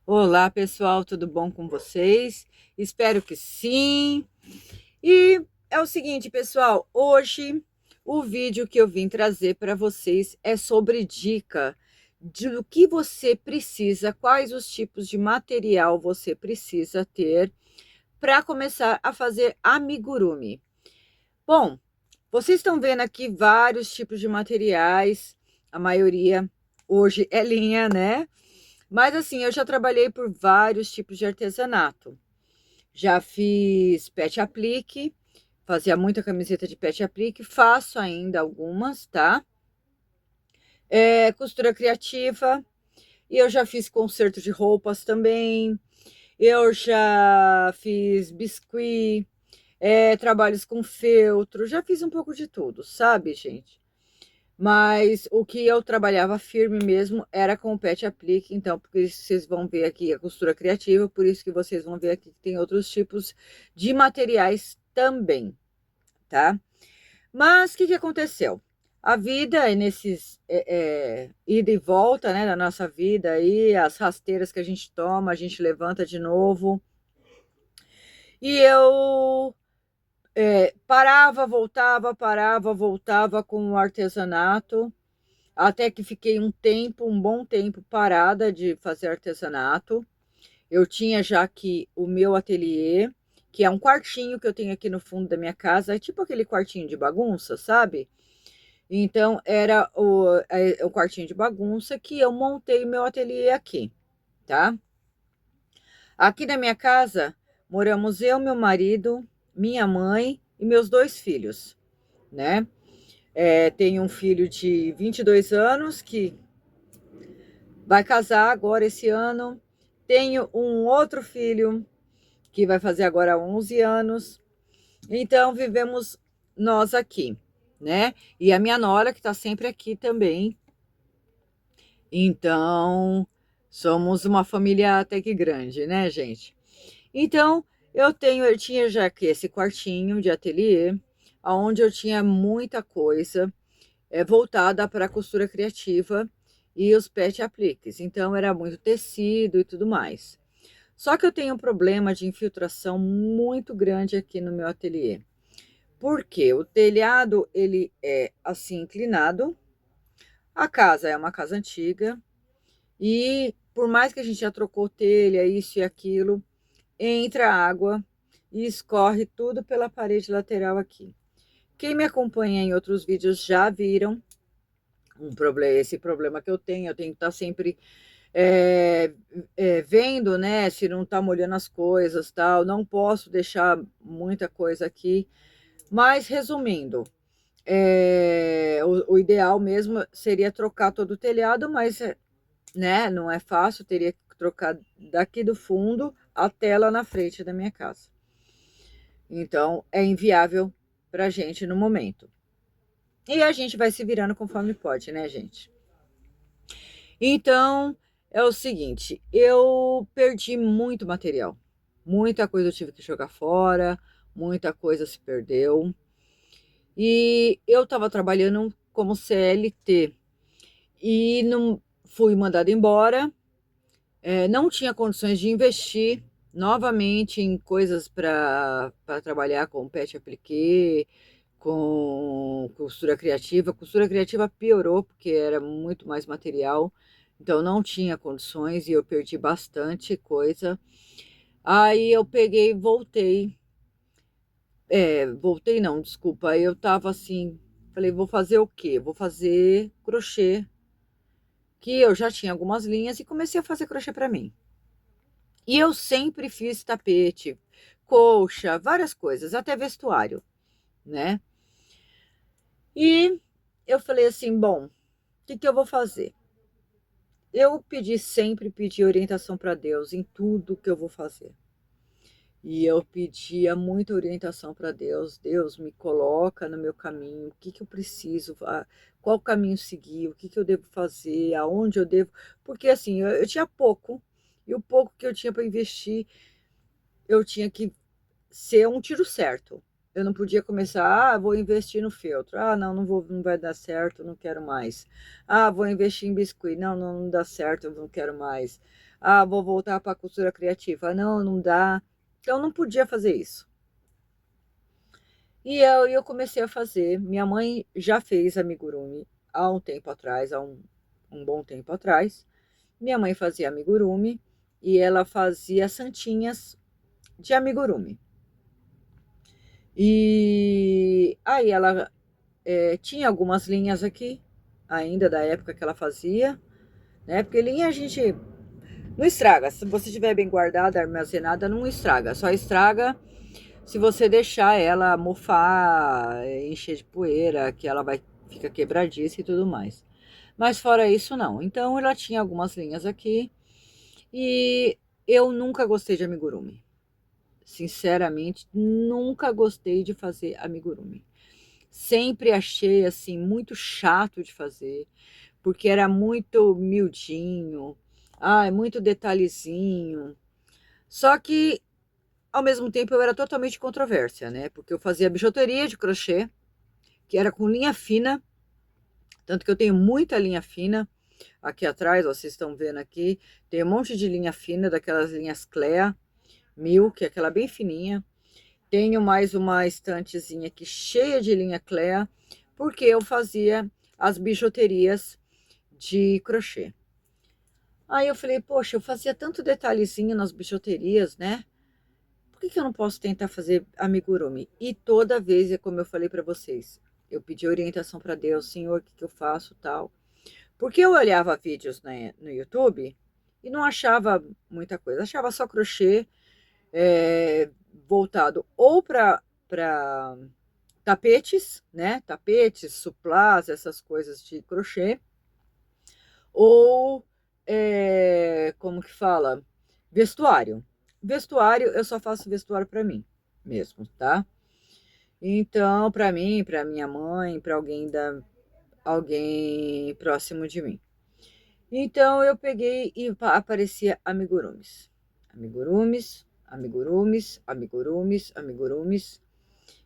Olá, pessoal, tudo bom com vocês? Espero que sim. E é o seguinte, pessoal, hoje o vídeo que eu vim trazer para vocês é sobre dica do que você precisa, quais os tipos de material você precisa ter para começar a fazer amigurumi. Bom, vocês estão vendo aqui vários tipos de materiais, a maioria hoje é linha, né? Mas assim, eu já trabalhei por vários tipos de artesanato. Já fiz pet aplique, fazia muita camiseta de pet aplique, faço ainda algumas, tá? Costura criativa, e eu já fiz conserto de roupas também, eu já fiz biscuit, trabalhos com feltro, já fiz um pouco de tudo, sabe, gente? Mas o que eu trabalhava firme mesmo era com o pet aplique, então, porque vocês vão ver aqui a costura criativa, por isso que vocês vão ver aqui que tem outros tipos de materiais também, tá? Mas o que que aconteceu? A vida é nesses ida e volta, né, da nossa vida aí, as rasteiras que a gente toma, a gente levanta de novo. E eu parava, voltava com o artesanato. Até que fiquei um bom tempo parada de fazer artesanato. Eu tinha já aqui o meu ateliê, que é um quartinho que eu tenho aqui no fundo da minha casa, é tipo aquele quartinho de bagunça, sabe? Então era o quartinho de bagunça que eu montei o meu ateliê aqui, tá? Aqui na minha casa moramos eu, meu marido, minha mãe e meus dois filhos, né? Tenho um filho de 22 anos que vai casar agora esse ano. Tenho um outro filho que vai fazer agora 11 anos. Então, vivemos nós aqui, né? E a minha nora, que está sempre aqui também. Então, somos uma família até que grande, né, gente? Então, eu tinha já aqui esse quartinho de ateliê, onde eu tinha muita coisa voltada para a costura criativa e os pet apliques. Então, era muito tecido e tudo mais. Só que eu tenho um problema de infiltração muito grande aqui no meu ateliê. Porque o telhado, ele é assim inclinado, a casa é uma casa antiga, e por mais que a gente já trocou telha, isso e aquilo, entra água e escorre tudo pela parede lateral aqui. Quem me acompanha em outros vídeos já viram esse problema que eu tenho que estar sempre vendo, né, se não está molhando as coisas, tal. Não posso deixar muita coisa aqui, mas resumindo, o ideal mesmo seria trocar todo o telhado, mas né, não é fácil, teria que trocar daqui do fundo até lá na frente da minha casa. Então, é inviável para gente no momento. E a gente vai se virando conforme pode, né, gente? Então, é o seguinte, eu perdi muito material. Muita coisa eu tive que jogar fora, muita coisa se perdeu. E eu estava trabalhando como CLT e não fui mandada embora. Não tinha condições de investir novamente em coisas para trabalhar com pet appliqué, com costura criativa. Costura criativa piorou porque era muito mais material, então não tinha condições e eu perdi bastante coisa. Aí eu peguei e voltei. Voltei não, desculpa. Eu tava assim, falei, vou fazer o quê? Vou fazer crochê, que eu já tinha algumas linhas e comecei a fazer crochê para mim. E eu sempre fiz tapete, colcha, várias coisas, até vestuário, né? E eu falei assim, bom, o que que eu vou fazer? Eu sempre pedi orientação para Deus em tudo que eu vou fazer. E eu pedia muita orientação para Deus. Deus, me coloca no meu caminho, o que que eu preciso, qual caminho seguir, o que que eu devo fazer, aonde eu devo. Porque assim, eu tinha pouco, e o pouco que eu tinha para investir, eu tinha que ser um tiro certo, Eu não podia começar, vou investir no feltro. Não, não vou, não vai dar certo, não quero mais. Vou investir em biscuit. Não, não, não dá certo, eu não quero mais. Vou voltar para a costura criativa. Não, não dá. Então, eu não podia fazer isso. E eu comecei a fazer. Minha mãe já fez amigurumi há um tempo atrás, há um bom tempo atrás. Minha mãe fazia amigurumi e ela fazia santinhas de amigurumi. E aí ela tinha algumas linhas aqui, ainda da época que ela fazia, né? Porque linha a gente não estraga. Se você tiver bem guardada, armazenada, não estraga. Só estraga se você deixar ela mofar, encher de poeira, que ela vai ficar quebradiça e tudo mais. Mas fora isso, não. Então ela tinha algumas linhas aqui e eu nunca gostei de amigurumi. Sinceramente, nunca gostei de fazer amigurumi. Sempre achei assim muito chato de fazer, porque era muito miudinho, muito detalhezinho. Só que ao mesmo tempo eu era totalmente controvérsia, né? Porque eu fazia bijuteria de crochê, que era com linha fina, tanto que eu tenho muita linha fina aqui atrás, ó, vocês estão vendo aqui, tem um monte de linha fina, daquelas linhas Clea 1000, que é aquela bem fininha. Tenho mais uma estantezinha aqui cheia de linha Clea, porque eu fazia as bijuterias de crochê. Aí eu falei, poxa, eu fazia tanto detalhezinho nas bijuterias, né? Por que eu não posso tentar fazer amigurumi? E toda vez, é como eu falei para vocês, eu pedi orientação para Deus, Senhor, o que eu faço, tal. Porque eu olhava vídeos no YouTube e não achava muita coisa, achava só crochê, voltado ou para tapetes, né? Tapetes, suplás, essas coisas de crochê, ou como que fala? Vestuário. Vestuário, eu só faço vestuário para mim mesmo, tá? Então, para mim, para minha mãe, para alguém próximo de mim. Então, eu peguei e aparecia amigurumis. Amigurumis, amigurumis, amigurumis, amigurumis.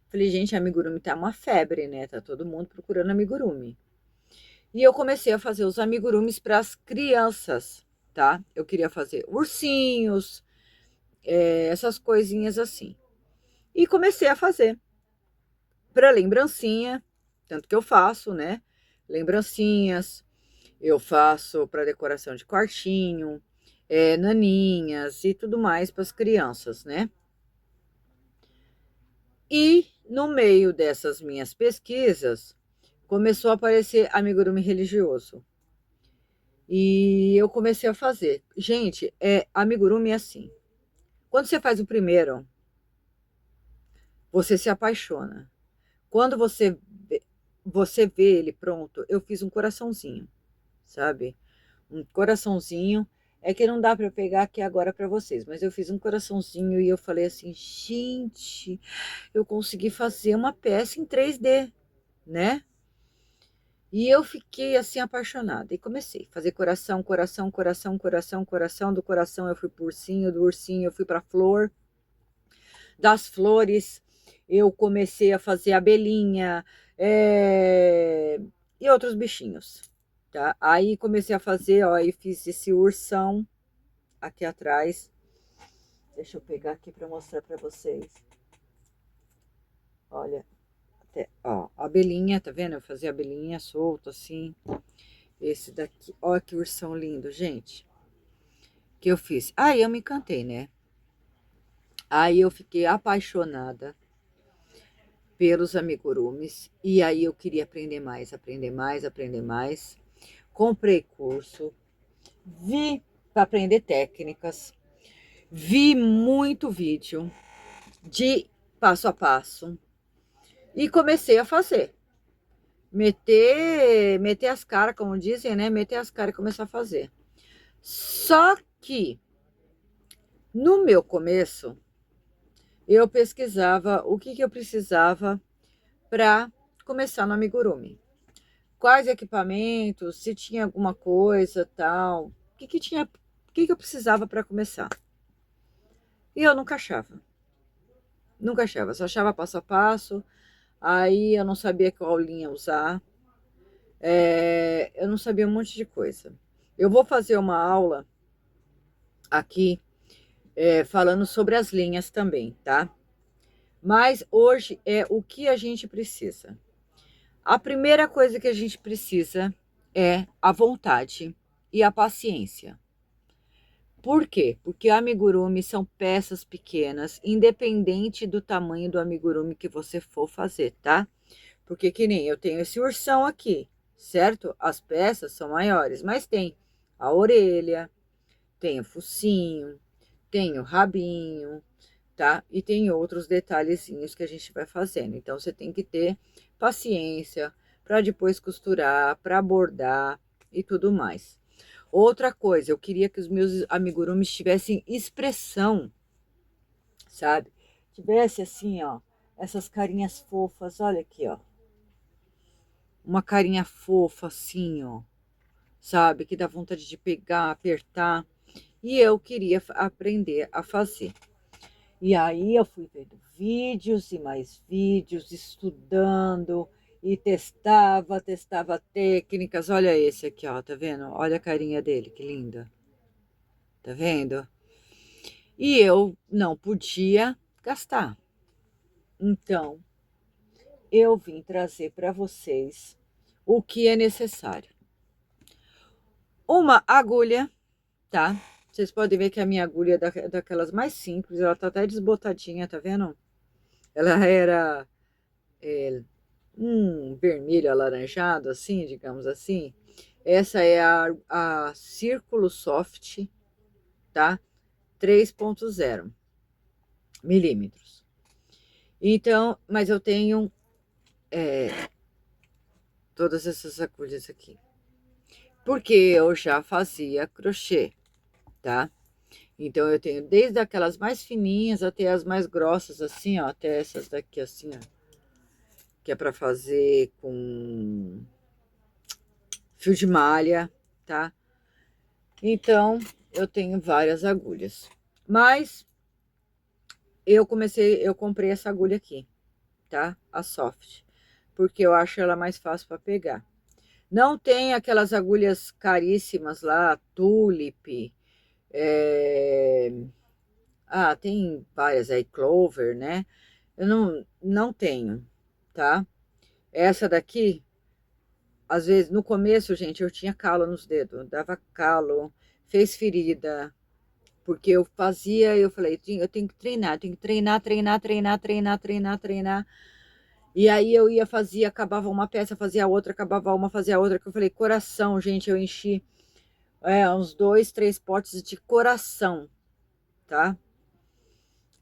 Falei, gente, amigurumi tá uma febre, né? Tá todo mundo procurando amigurumi. E eu comecei a fazer os amigurumis para as crianças, tá? Eu queria fazer ursinhos, essas coisinhas assim. E comecei a fazer para lembrancinha, tanto que eu faço, né? Lembrancinhas, eu faço para decoração de quartinho, naninhas e tudo mais para as crianças, né? E no meio dessas minhas pesquisas, começou a aparecer amigurumi religioso. E eu comecei a fazer. Gente, amigurumi é assim. Quando você faz o primeiro, você se apaixona. Quando você vê ele pronto, eu fiz um coraçãozinho, sabe? Um coraçãozinho. É que não dá para pegar aqui agora para vocês, mas eu fiz um coraçãozinho e eu falei assim, gente, eu consegui fazer uma peça em 3D, né? E eu fiquei assim apaixonada e comecei a fazer coração, coração, coração, coração, coração. Do coração eu fui pro ursinho, do ursinho eu fui para flor, das flores eu comecei a fazer abelhinha e outros bichinhos, tá? Aí comecei a fazer, ó, e fiz esse ursão aqui atrás. Deixa eu pegar aqui para mostrar para vocês. Olha, ó, abelhinha, tá vendo? Eu fazia abelhinha solta assim. Esse daqui, ó que ursão lindo, gente. Que eu fiz. Aí eu me encantei, né? Aí eu fiquei apaixonada pelos amigurumis. E aí eu queria aprender mais, aprender mais, aprender mais. Comprei curso, vi para aprender técnicas, vi muito vídeo de passo a passo e comecei a fazer. Meter as caras, como dizem, né? Meter as caras e começar a fazer. Só que no meu começo, eu pesquisava o que eu precisava para começar no amigurumi. Quais equipamentos, se tinha alguma coisa, tal, o que eu precisava para começar. E eu nunca achava. Nunca achava, só achava passo a passo. Aí eu não sabia qual linha usar. Eu não sabia um monte de coisa. Eu vou fazer uma aula aqui falando sobre as linhas também, tá? Mas hoje é o que a gente precisa. A primeira coisa que a gente precisa é a vontade e a paciência. Por quê? Porque amigurumi são peças pequenas, independente do tamanho do amigurumi que você for fazer, tá? Porque que nem eu tenho esse ursão aqui, certo? As peças são maiores, mas tem a orelha, tem o focinho, tem o rabinho, tá? E tem outros detalhezinhos que a gente vai fazendo. Então você tem que ter paciência para depois costurar, para bordar e tudo mais. Outra coisa, eu queria que os meus amigurumis tivessem expressão, sabe? Tivesse assim, ó, essas carinhas fofas, olha aqui, ó. Uma carinha fofa assim, ó, sabe? Que dá vontade de pegar, apertar. E eu queria aprender a fazer. E aí eu fui vendo vídeos e mais vídeos, estudando e testava técnicas. Olha esse aqui, ó, tá vendo? Olha a carinha dele, que linda. Tá vendo? E eu não podia gastar. Então, eu vim trazer para vocês o que é necessário. Uma agulha, tá? Vocês podem ver que a minha agulha é daquelas mais simples, ela tá até desbotadinha, tá vendo? Ela era um vermelho alaranjado, assim, digamos assim. Essa é a Círculo Soft, tá? 3.0 milímetros. Então, mas eu tenho todas essas agulhas aqui. Porque eu já fazia crochê, tá? Então eu tenho desde aquelas mais fininhas até as mais grossas, assim, ó, até essas daqui, assim, ó, que é para fazer com fio de malha, tá? Então eu tenho várias agulhas, mas eu comprei essa agulha aqui, tá? A soft, porque eu acho ela mais fácil para pegar. Não tem aquelas agulhas caríssimas lá, Tulip, é... tem várias aí, Clover, né? Eu não tenho, tá? Essa daqui, às vezes, no começo, gente, eu tinha calo nos dedos, dava calo, fez ferida, porque eu falei, eu tenho que treinar, treinar. E aí eu ia fazer, acabava uma peça, fazia outra, acabava uma, fazia outra, que eu falei, coração, gente, eu enchi uns 2, 3 potes de coração, tá?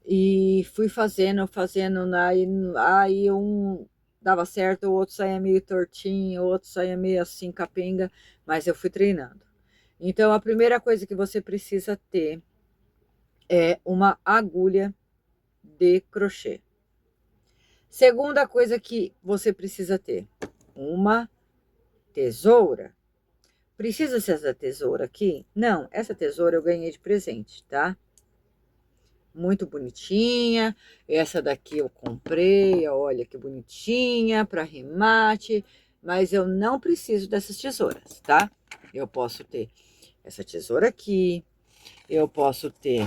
E fui fazendo, aí um dava certo, o outro saía meio tortinho, o outro saía meio assim, capenga, mas eu fui treinando. Então, a primeira coisa que você precisa ter é uma agulha de crochê. Segunda coisa que você precisa ter, uma tesoura. Precisa ser essa tesoura aqui? Não, essa tesoura eu ganhei de presente, tá? Muito bonitinha. Essa daqui eu comprei, olha que bonitinha, para remate. Mas eu não preciso dessas tesouras, tá? Eu posso ter essa tesoura aqui. Eu posso ter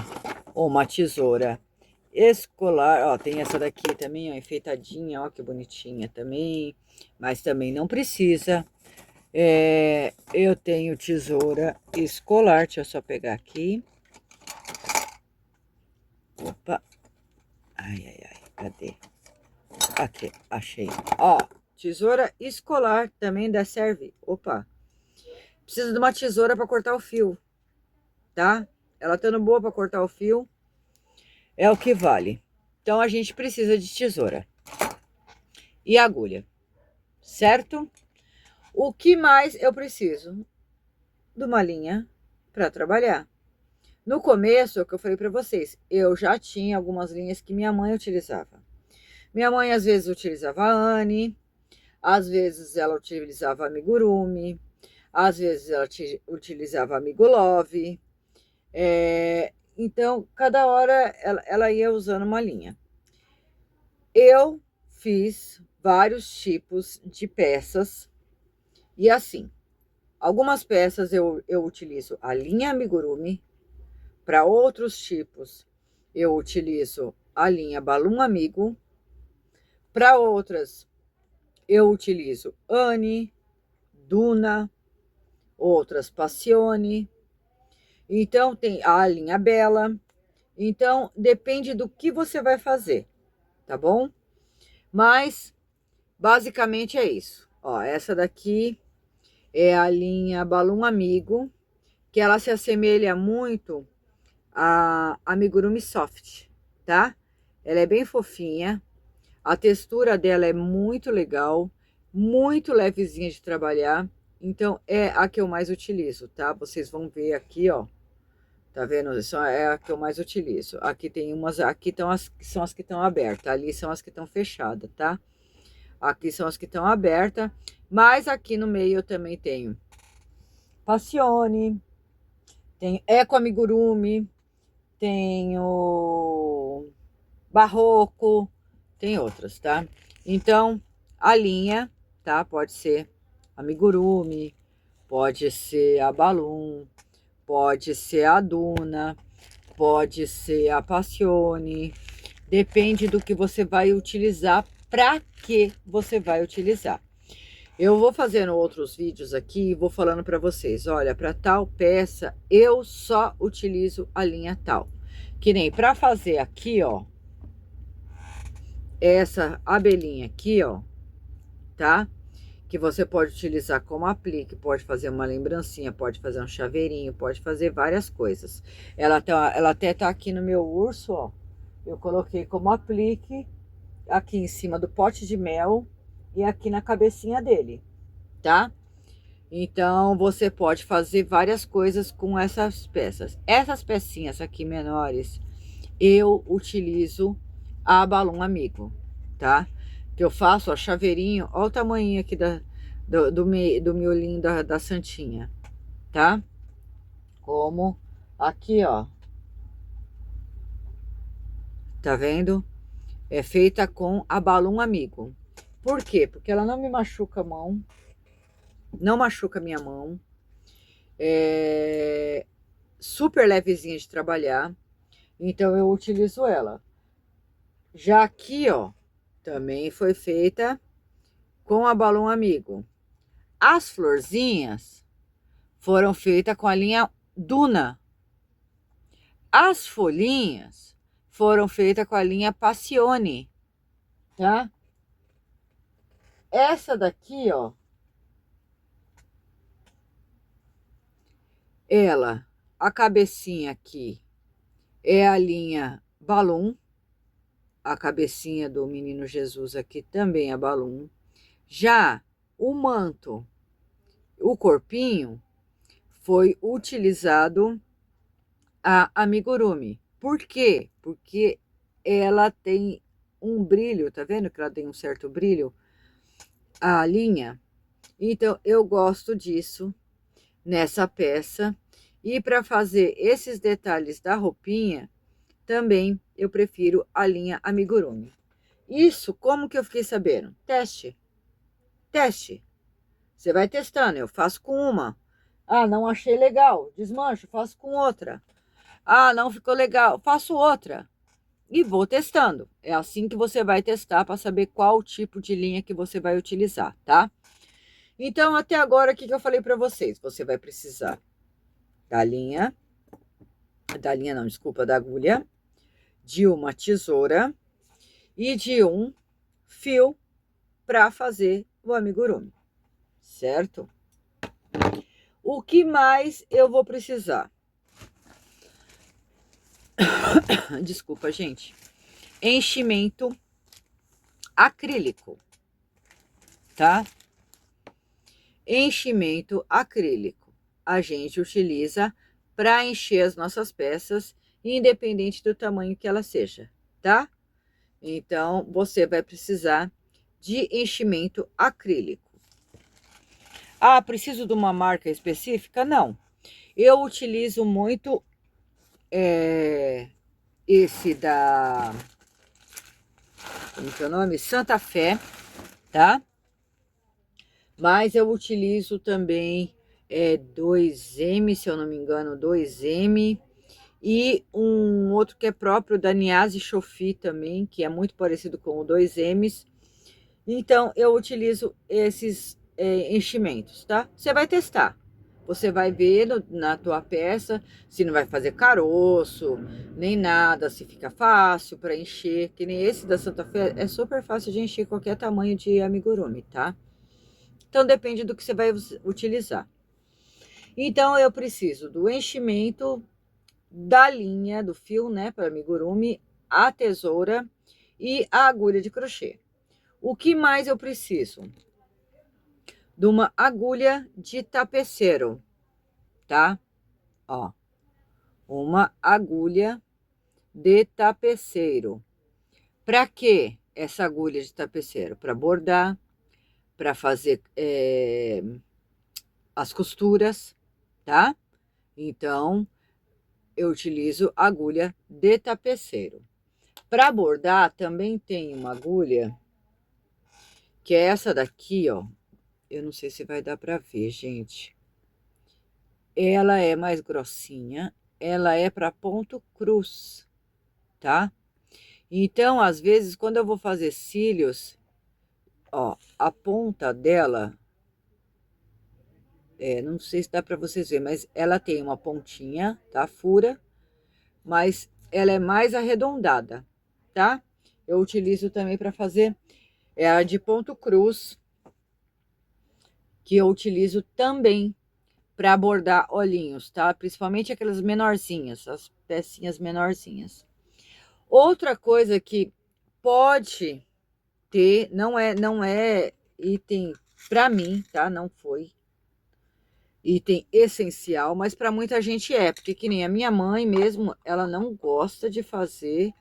uma tesoura escolar. Ó, tem essa daqui também, ó, enfeitadinha, ó, que bonitinha também. Mas também não precisa. Eu tenho tesoura escolar. Deixa eu só pegar aqui. Opa. Ai, cadê? Aqui, achei. Ó, tesoura escolar também dá serve. Opa. Precisa de uma tesoura para cortar o fio, tá? Ela estando boa para cortar o fio, é o que vale. Então a gente precisa de tesoura e agulha, certo? O que mais eu preciso? De uma linha para trabalhar. No começo, é o que eu falei para vocês, eu já tinha algumas linhas que minha mãe utilizava. Minha mãe às vezes utilizava a Anne, às vezes ela utilizava amigurumi, às vezes ela utilizava amigolove. Então, cada hora ela ia usando uma linha. Eu fiz vários tipos de peças e assim, algumas peças eu utilizo a linha amigurumi, para outros tipos eu utilizo a linha Balloon Amigo, para outras eu utilizo Anne, Duna, outras Passione, então tem a linha Bela, então depende do que você vai fazer, tá bom? Mas basicamente é isso. Ó, essa daqui é a linha Balloon Amigo, que ela se assemelha muito a Amigurumi Soft, tá? Ela é bem fofinha, a textura dela é muito legal, muito levezinha de trabalhar, então é a que eu mais utilizo, tá? Vocês vão ver aqui, ó, tá vendo? Isso é a que eu mais utilizo. Aqui tem umas, aqui estão as que são as que estão abertas, ali são as que estão fechadas, tá? Aqui são as que estão abertas, mas aqui no meio eu também tenho Passione, tenho Eco Amigurumi, tenho Barroco, tem outras, tá? Então, a linha, tá? Pode ser Amigurumi, pode ser a Balloon, pode ser a Duna, pode ser a Passione, depende do que você vai utilizar, para que você vai utilizar. Eu vou fazendo outros vídeos aqui e vou falando para vocês, olha, para tal peça eu só utilizo a linha tal. Que nem para fazer aqui, ó, essa abelhinha aqui, ó, tá? Que você pode utilizar como aplique, pode fazer uma lembrancinha, pode fazer um chaveirinho, pode fazer várias coisas. Ela até tá aqui no meu urso, ó. Eu coloquei como aplique aqui em cima do pote de mel e aqui na cabecinha dele, tá? Então, você pode fazer várias coisas com essas peças. Essas pecinhas aqui menores, eu utilizo a Balloon Amigo, tá? Que eu faço, ó, chaveirinho, ó o tamanho aqui do miolinho da santinha, tá? Como aqui, ó. Tá vendo? É feita com a Balloon Amigo. Por quê? Porque ela não me machuca a mão, não machuca a minha mão. É super levezinha de trabalhar, então eu utilizo ela. Já aqui, ó, também foi feita com a Balloon Amigo. As florzinhas foram feitas com a linha Duna. As folhinhas foram feitas com a linha Passione, tá? Essa daqui, ó, ela, a cabecinha aqui é a linha Balloon, a cabecinha do Menino Jesus aqui também é Balloon. Já o manto, o corpinho, foi utilizado a Amigurumi. Por quê? Porque ela tem um brilho, tá vendo que ela tem um certo brilho? A linha. Então, eu gosto disso nessa peça. E para fazer esses detalhes da roupinha, também eu prefiro a linha Amigurumi. Isso, como que eu fiquei sabendo? Teste. Teste. Você vai testando, eu faço com uma. Ah, não achei legal, desmancho, faço com outra. Ah, não ficou legal, faço outra. E vou testando. É assim que você vai testar para saber qual tipo de linha que você vai utilizar, tá? Então, até agora, o que eu falei para vocês? Você vai precisar da linha não, desculpa, da agulha, de uma tesoura e de um fio para fazer o amigurumi, certo? O que mais eu vou precisar? Desculpa, gente. Enchimento acrílico, tá? Enchimento acrílico. A gente utiliza para encher as nossas peças, independente do tamanho que ela seja, tá? Então, você vai precisar de enchimento acrílico. Ah, preciso de uma marca específica? Não. Eu utilizo muito esse como que é o nome? Santa Fé, tá? Mas eu utilizo também 2M, se eu não me engano, 2M, e um outro que é próprio da Niazi Chofi também, que é muito parecido com o 2Ms. Então, eu utilizo esses enchimentos, tá? Você vai testar. Você vai ver na tua peça se não vai fazer caroço, nem nada, se fica fácil para encher. Que nem esse da Santa Fé, é super fácil de encher qualquer tamanho de amigurumi, tá? Então, depende do que você vai utilizar. Então, eu preciso do enchimento, da linha, do fio, né, para amigurumi, a tesoura e a agulha de crochê. O que mais eu preciso? De uma agulha de tapeceiro, tá? Ó, uma agulha de tapeceiro. Para que essa agulha de tapeceiro? Para bordar, para fazer as costuras, tá? Então, eu utilizo agulha de tapeceiro. Para bordar, também tem uma agulha, que é essa daqui, ó. Eu não sei se vai dar para ver, gente. Ela é mais grossinha, ela é para ponto cruz, tá? Então, às vezes, quando eu vou fazer cílios, ó, a ponta dela, não sei se dá para vocês verem, mas ela tem uma pontinha, tá? Fura, mas ela é mais arredondada, tá? Eu utilizo também para fazer a de ponto cruz, que eu utilizo também para bordar olhinhos, tá? Principalmente aquelas menorzinhas, as pecinhas menorzinhas. Outra coisa que pode ter, não é item para mim, tá? Não foi item essencial, mas para muita gente é, porque que nem a minha mãe mesmo, ela não gosta de fazer.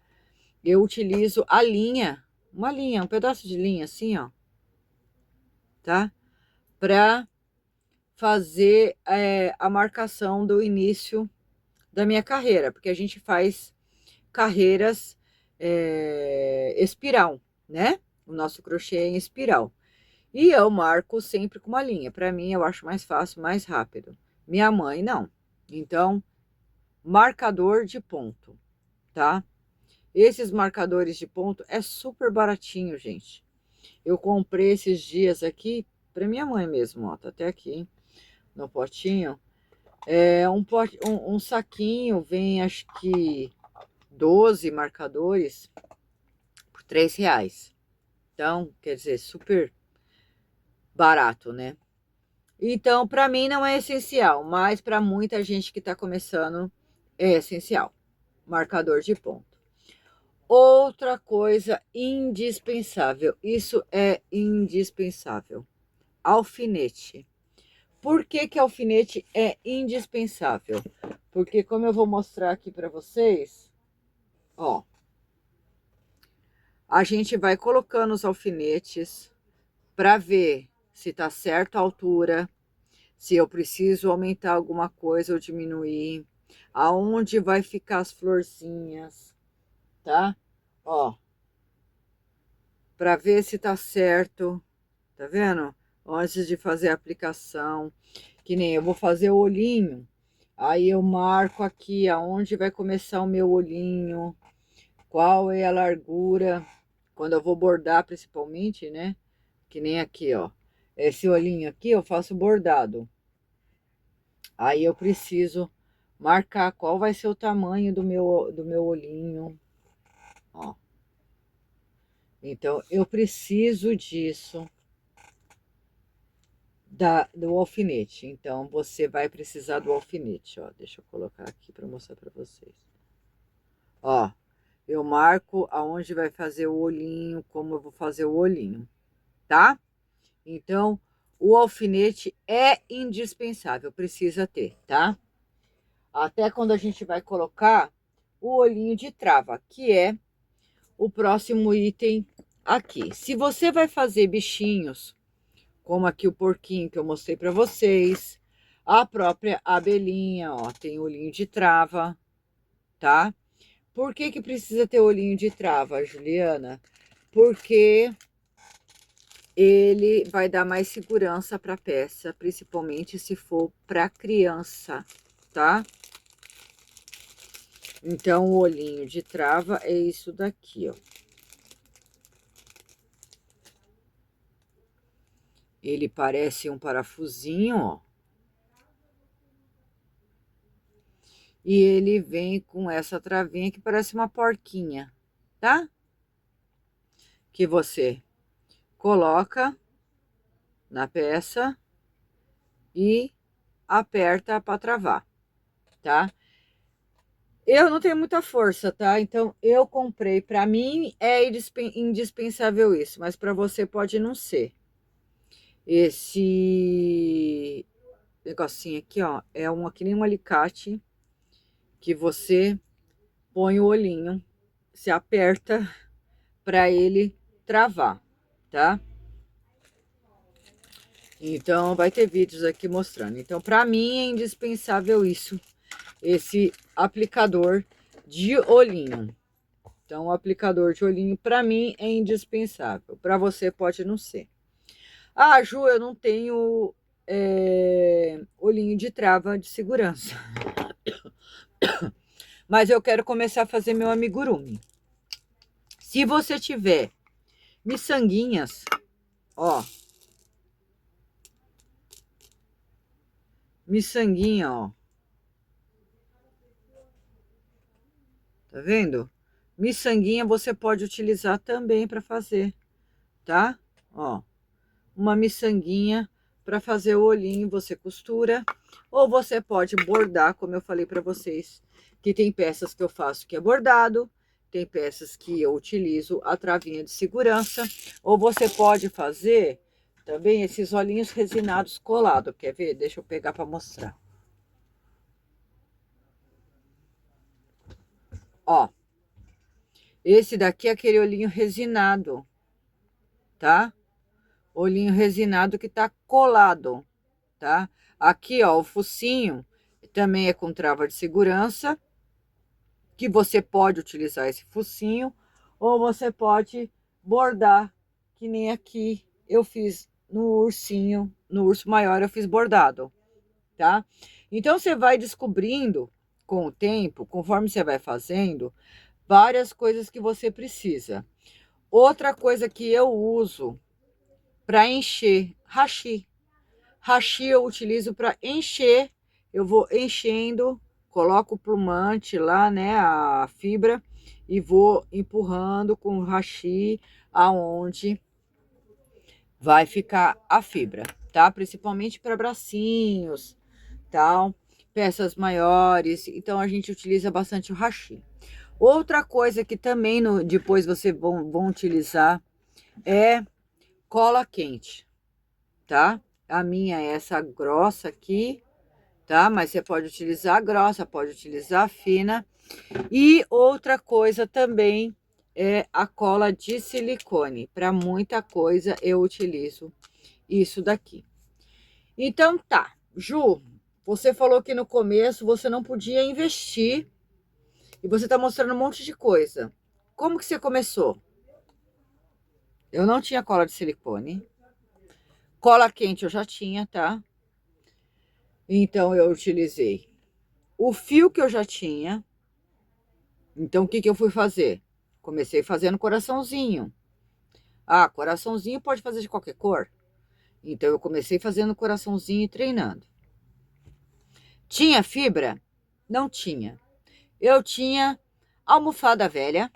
Eu utilizo a linha, uma linha, um pedaço de linha assim, ó, tá? Para fazer a marcação do início da minha carreira, porque a gente faz carreiras espiral, né? O nosso crochê é em espiral. E eu marco sempre com uma linha. Para mim, eu acho mais fácil, mais rápido. Minha mãe, não. Então, marcador de ponto, tá? Esses marcadores de ponto é super baratinho, gente. Eu comprei esses dias aqui para minha mãe mesmo, ó. Tá até aqui no potinho. Um saquinho, vem acho que 12 marcadores por R$ 3. Então, quer dizer, super barato, né? Então, para mim não é essencial, mas para muita gente que está começando é essencial. Marcador de ponto. Outra coisa indispensável, isso é indispensável, alfinete. Por que que alfinete é indispensável? Porque como eu vou mostrar aqui para vocês, ó, a gente vai colocando os alfinetes para ver se tá certa a altura, se eu preciso aumentar alguma coisa ou diminuir, aonde vai ficar as florzinhas, tá? Ó, para ver se tá certo, tá vendo? Antes de fazer a aplicação, que nem eu vou fazer o olhinho, aí eu marco aqui aonde vai começar o meu olhinho, qual é a largura, quando eu vou bordar principalmente, né? Que nem aqui, ó. Esse olhinho aqui eu faço bordado. Aí eu preciso marcar qual vai ser o tamanho do meu olhinho, ó. Então, eu preciso disso, do alfinete. Então, você vai precisar do alfinete, ó. Deixa eu colocar aqui para mostrar para vocês. Ó, eu marco aonde vai fazer o olhinho, como eu vou fazer o olhinho, tá? Então, o alfinete é indispensável, precisa ter, tá? Até quando a gente vai colocar o olhinho de trava, que é o próximo item aqui. Se você vai fazer bichinhos, como aqui o porquinho que eu mostrei para vocês, a própria abelhinha, ó, tem olhinho de trava, tá? Por que que precisa ter olhinho de trava, Juliana? porque ele vai dar mais segurança para a peça, principalmente se for para criança, tá? Então, o olhinho de trava é isso daqui, ó. Ele parece um parafusinho, ó. E ele vem com essa travinha que parece uma porquinha, tá? Que você coloca na peça e aperta para travar, tá? Eu não tenho muita força, tá? Então eu comprei. Para mim é indispensável isso, mas para você pode não ser. Esse negocinho aqui, ó, é que nem um alicate que você põe o olhinho, se aperta para ele travar, tá? Então vai ter vídeos aqui mostrando. Então para mim é indispensável isso, esse aplicador de olhinho. Então o aplicador de olhinho para mim é indispensável. Para você pode não ser. Ah, Ju, eu não tenho olhinho de trava de segurança. Mas eu quero começar a fazer meu amigurumi. Se você tiver miçanguinhas, ó. Miçanguinha, ó. Tá vendo? Miçanguinha você pode utilizar também para fazer, tá? Ó. Uma miçanguinha para fazer o olhinho, você costura. Ou você pode bordar, como eu falei para vocês, que tem peças que eu faço que é bordado, tem peças que eu utilizo a travinha de segurança, ou você pode fazer também esses olhinhos resinados colados. Quer ver? Deixa eu pegar para mostrar. Ó, esse daqui é aquele olhinho resinado, tá? Olhinho resinado que tá colado, tá? Aqui, ó, o focinho também é com trava de segurança, que você pode utilizar esse focinho, ou você pode bordar, que nem aqui eu fiz no ursinho, no urso maior eu fiz bordado, tá? Então, você vai descobrindo com o tempo, conforme você vai fazendo, várias coisas que você precisa. Outra coisa que eu uso para encher, hashi. Hashi eu utilizo para encher, eu vou enchendo, coloco o plumante lá, né, a fibra, e vou empurrando com o hashi aonde vai ficar a fibra, tá? Principalmente para bracinhos, tal, peças maiores, então a gente utiliza bastante o hashi. Outra coisa que também depois vocês vão utilizar é cola quente, tá? A minha é essa grossa aqui, tá? Mas você pode utilizar a grossa, pode utilizar a fina. E outra coisa também é a cola de silicone. Para muita coisa eu utilizo isso daqui. Então tá, Ju, você falou que no começo você não podia investir e você tá mostrando um monte de coisa. Como que você começou? Eu não tinha cola de silicone. Cola quente eu já tinha, tá? Então eu utilizei o fio que eu já tinha. Então o que que eu fui fazer? Comecei fazendo coraçãozinho. Ah, coraçãozinho pode fazer de qualquer cor. Então eu comecei fazendo coraçãozinho e treinando. Tinha fibra? Não tinha. Eu tinha almofada velha.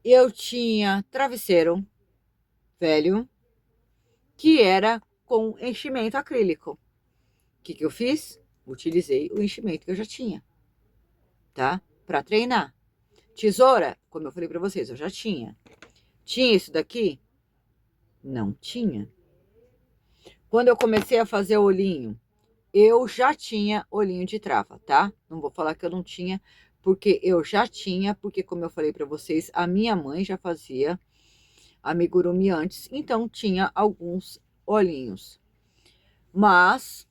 Eu tinha travesseiro velho, que era com enchimento acrílico. O que que eu fiz? Utilizei o enchimento que eu já tinha, tá? Para treinar. Tesoura, como eu falei para vocês, eu já tinha. Tinha isso daqui? Não tinha. Quando eu comecei a fazer o olhinho, eu já tinha olhinho de trava, tá? Não vou falar que eu não tinha, porque eu já tinha, porque como eu falei para vocês, a minha mãe já fazia amigurumi antes, então tinha alguns olhinhos. Mas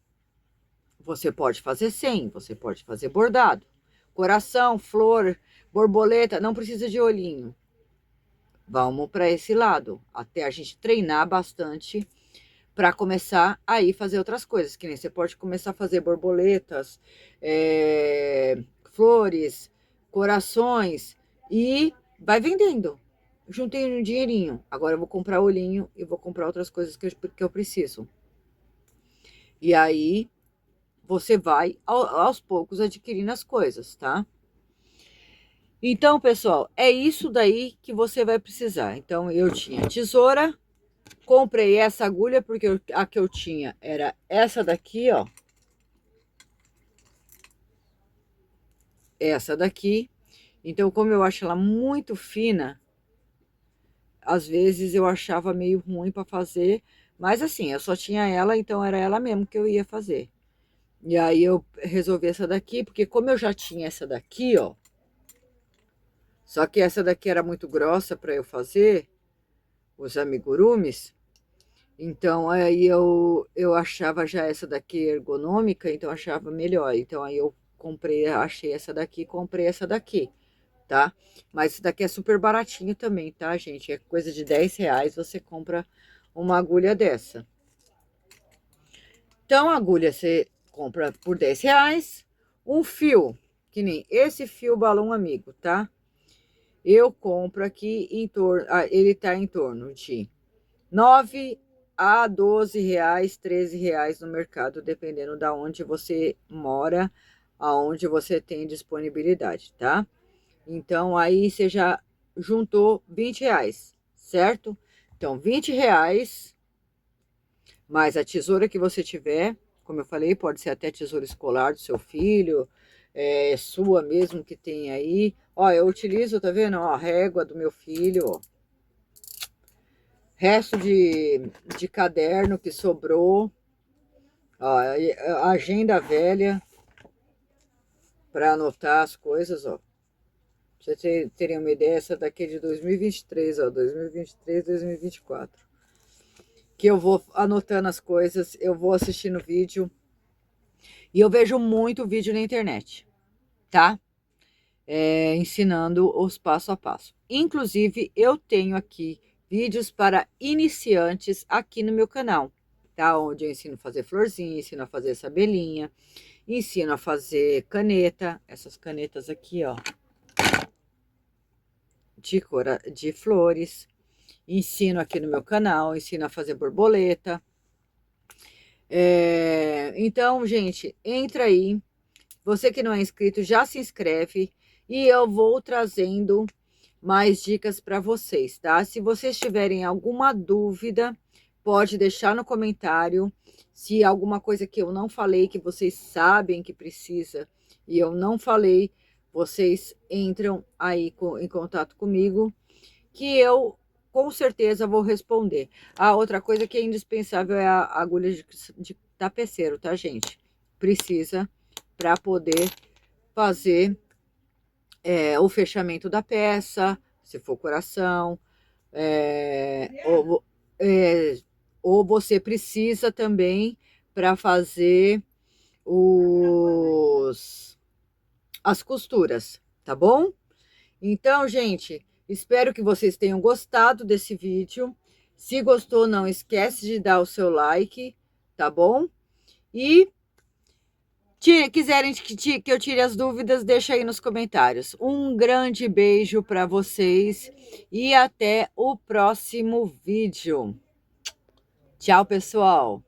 você pode fazer sem, você pode fazer bordado. Coração, flor, borboleta, não precisa de olhinho. Vamos para esse lado, até a gente treinar bastante para começar a ir fazer outras coisas, que nem você pode começar a fazer borboletas, flores, corações e vai vendendo. Juntei um dinheirinho, agora eu vou comprar olhinho e vou comprar outras coisas que eu preciso. E aí você vai aos poucos adquirindo as coisas, tá? Então, pessoal, é isso daí que você vai precisar. Então, eu tinha tesoura, comprei essa agulha, porque a que eu tinha era essa daqui, ó. Essa daqui. Então, como eu acho ela muito fina, às vezes eu achava meio ruim para fazer, mas assim, eu só tinha ela, então era ela mesmo que eu ia fazer. E aí eu resolvi essa daqui, porque como eu já tinha essa daqui, ó, só que essa daqui era muito grossa para eu fazer, os amigurumis, então aí eu achava já essa daqui ergonômica, então eu achava melhor. Então aí eu comprei, achei essa daqui, comprei essa daqui, tá? Mas esse daqui é super baratinho também, tá, gente? É coisa de R$ 10, você compra uma agulha dessa. Então, a agulha você compra por R$ 10. Um fio, que nem esse fio balão amigo, tá? Eu compro aqui em torno, ele tá em torno de R$ 9 a R$ 12, R$ 13 no mercado, dependendo da onde você mora, aonde você tem disponibilidade, tá? Então, aí você já juntou R$ 20, certo? Então, R$ 20, mais a tesoura que você tiver, como eu falei, pode ser até tesoura escolar do seu filho, sua mesmo que tem aí. Ó, eu utilizo, tá vendo? Ó, a régua do meu filho, ó. Resto de caderno que sobrou. Ó, a agenda velha para anotar as coisas, ó. Pra você terem uma ideia, essa daqui é de 2023, ó, 2023, 2024. Que eu vou anotando as coisas, eu vou assistindo vídeo. E eu vejo muito vídeo na internet, tá? Ensinando os passo a passo. Inclusive, eu tenho aqui vídeos para iniciantes aqui no meu canal, tá? Onde eu ensino a fazer florzinha, ensino a fazer essa abelhinha, ensino a fazer caneta, essas canetas aqui, ó, de flores. Ensino aqui no meu canal, ensino a fazer borboleta. Então, gente, entra aí. Você que não é inscrito, já se inscreve e eu vou trazendo mais dicas para vocês, tá? Se vocês tiverem alguma dúvida, pode deixar no comentário. Se alguma coisa que eu não falei, que vocês sabem que precisa e eu não falei, vocês entram aí em contato comigo, que eu com certeza vou responder. A outra coisa que é indispensável é a agulha de tapeceiro, tá, gente? Precisa para poder fazer o fechamento da peça, se for coração, ou, ou você precisa também para fazer as costuras, tá bom? Então, gente, espero que vocês tenham gostado desse vídeo. Se gostou, não esquece de dar o seu like, tá bom? E quiserem que eu tire as dúvidas, deixa aí nos comentários. Um grande beijo para vocês e até o próximo vídeo. Tchau, pessoal!